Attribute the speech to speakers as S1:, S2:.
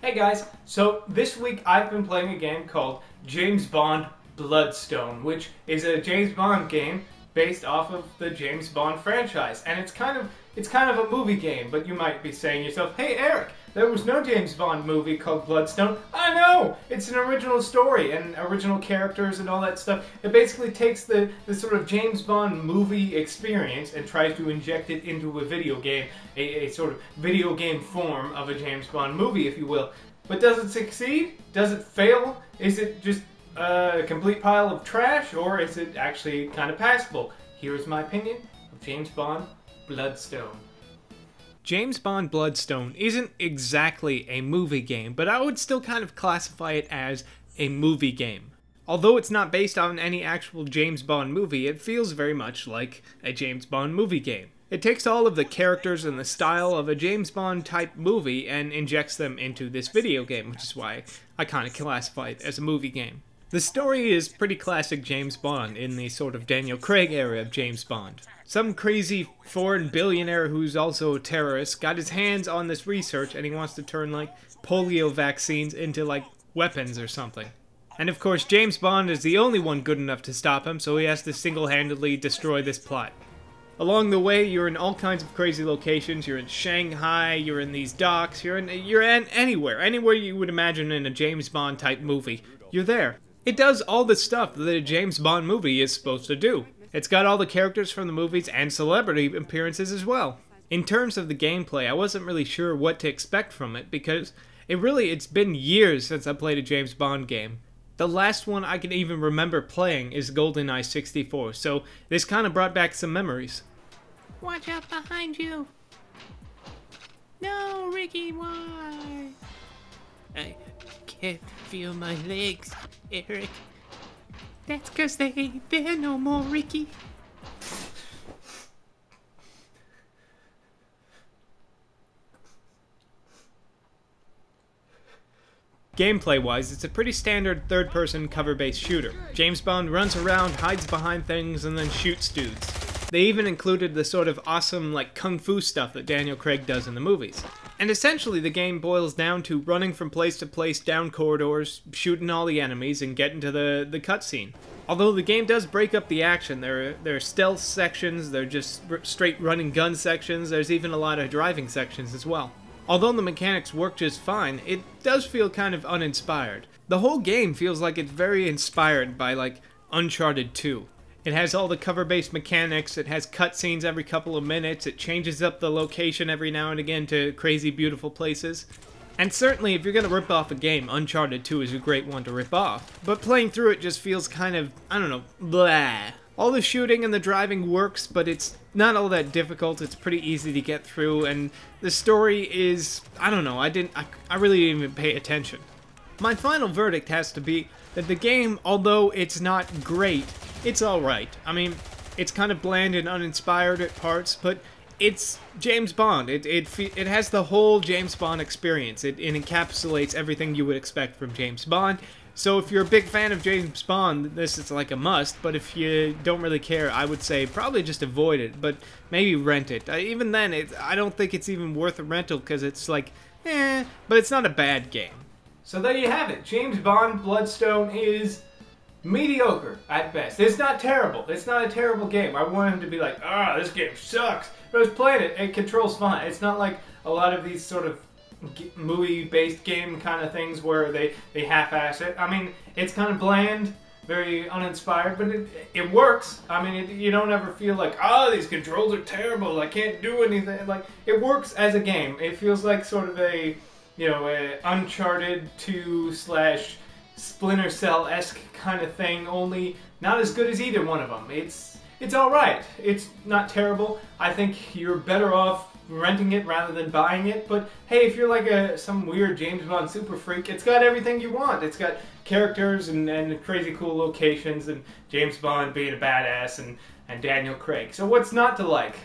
S1: Hey guys, so this week I've been playing a game called James Bond Bloodstone, which is a James Bond game based off of the James Bond franchise. And it's kind of a movie game, but you might be saying to yourself, hey Eric, there was no James Bond movie called Bloodstone. I know! It's an original story and original characters and all that stuff. It basically takes the sort of James Bond movie experience and tries to inject it into a video game, a sort of video game form of a James Bond movie, if you will. But does it succeed? Does it fail? Is it just a complete pile of trash, or is it actually kind of passable? Here's my opinion of James Bond Bloodstone. James Bond Bloodstone isn't exactly a movie game, but I would still kind of classify it as a movie game. Although it's not based on any actual James Bond movie, it feels very much like a James Bond movie game. It takes all of the characters and the style of a James Bond type movie and injects them into this video game, which is why I kind of classify it as a movie game. The story is pretty classic James Bond in the sort of Daniel Craig era of James Bond. Some crazy foreign billionaire who's also a terrorist got his hands on this research and he wants to turn like polio vaccines into like weapons or something. And of course James Bond is the only one good enough to stop him, so he has to single-handedly destroy this plot. Along the way, you're in all kinds of crazy locations. You're in Shanghai, you're in these docks, you're in anywhere you would imagine in a James Bond type movie. You're there. It does all the stuff that a James Bond movie is supposed to do. It's got all the characters from the movies and celebrity appearances as well. In terms of the gameplay, I wasn't really sure what to expect from it because it's been years since I played a James Bond game. The last one I can even remember playing is Goldeneye 64, so this kind of brought back some memories.
S2: Watch out behind you! No, Ricky, why? I can't feel my legs, Eric. That's 'cause they ain't there no more, Ricky.
S1: Gameplay-wise, it's a pretty standard third-person cover-based shooter. James Bond runs around, hides behind things, and then shoots dudes. They even included the sort of awesome, like, kung fu stuff that Daniel Craig does in the movies. And essentially, the game boils down to running from place to place down corridors, shooting all the enemies, and getting to the cutscene. Although the game does break up the action, there are stealth sections, there are just straight running gun sections, there's even a lot of driving sections as well. Although the mechanics work just fine, it does feel kind of uninspired. The whole game feels like it's very inspired by, like, Uncharted 2. It has all the cover-based mechanics, it has cutscenes every couple of minutes, it changes up the location every now and again to crazy beautiful places. And certainly, if you're gonna rip off a game, Uncharted 2 is a great one to rip off. But playing through it just feels kind of, I don't know, blah. All the shooting and the driving works, but it's not all that difficult, it's pretty easy to get through, and the story is, I don't know, I really didn't even pay attention. My final verdict has to be that the game, although it's not great, it's alright. I mean, it's kind of bland and uninspired at parts, but it's James Bond. It has the whole James Bond experience. It encapsulates everything you would expect from James Bond. So if you're a big fan of James Bond, this is like a must, but if you don't really care, I would say probably just avoid it, but maybe rent it. Even then, I don't think it's even worth a rental because it's like, but it's not a bad game. So there you have it. James Bond Bloodstone is mediocre at best. It's not terrible. It's not a terrible game. I want him to be like, this game sucks. But I was playing it, it controls fine. It's not like a lot of these sort of movie-based game kind of things where they half-ass it. I mean, it's kind of bland, very uninspired, but it works. I mean, you don't ever feel like, these controls are terrible, I can't do anything. Like, it works as a game. It feels like sort of a Uncharted 2 / Splinter Cell-esque kind of thing, only not as good as either one of them. It's alright. It's not terrible. I think you're better off renting it rather than buying it, but hey, if you're like some weird James Bond super freak, it's got everything you want. It's got characters and crazy cool locations and James Bond being a badass and Daniel Craig. So what's not to like?